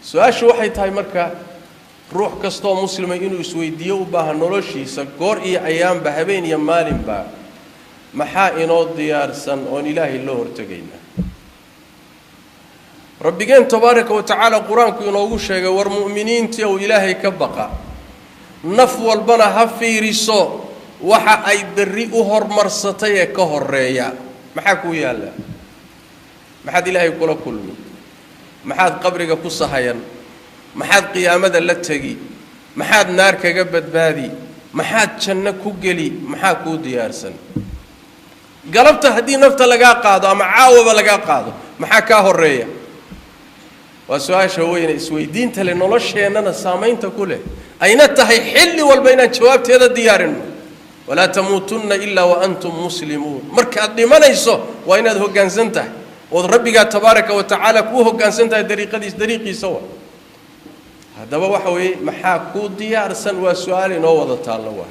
su-aashu waxay tahay marka ruux kastoo muslima inuu isweydiiyo u baahan noloshiisa goor iyo ayaanba habeen iyo maalinba maxaa inoo diyaarsan oon ilaahay loo hortagayna rabbigeen tabaaraka wa tacaala quraanku inoogu sheegay war mu'miniintii oo ilaahay ka baqa naf walbana ha fiiriso waxa ay berri u hormarsatay ee ka horeeya maxaa ku yaala maxaad ilaahay kula kulmi maxaad qabriga ku sahayan maxaad qiyaamada la tagi maxaad naar kaga badbaadi maxaad janno ku geli maxaa ku diyaarsan galabta hadii nafta laga qaado ama caawaba laga qaado maxaa ka horeeya waa su'aasha weyn isweydiinta le nolosheenana saameynta ku leh ayna tahay xilli walba inaan jawaabteeda diyaarin wala tamutunna illa wa antum muslimun marka dhimanayso waa inaad hoggaansan tahay oo rabbiga tabaaraka wa tacaala ku hoggaansan tahay dariiqiisa waa hadaba waxa weey maxaa ku diyaarsan waa su'aal inoo wada taalo waa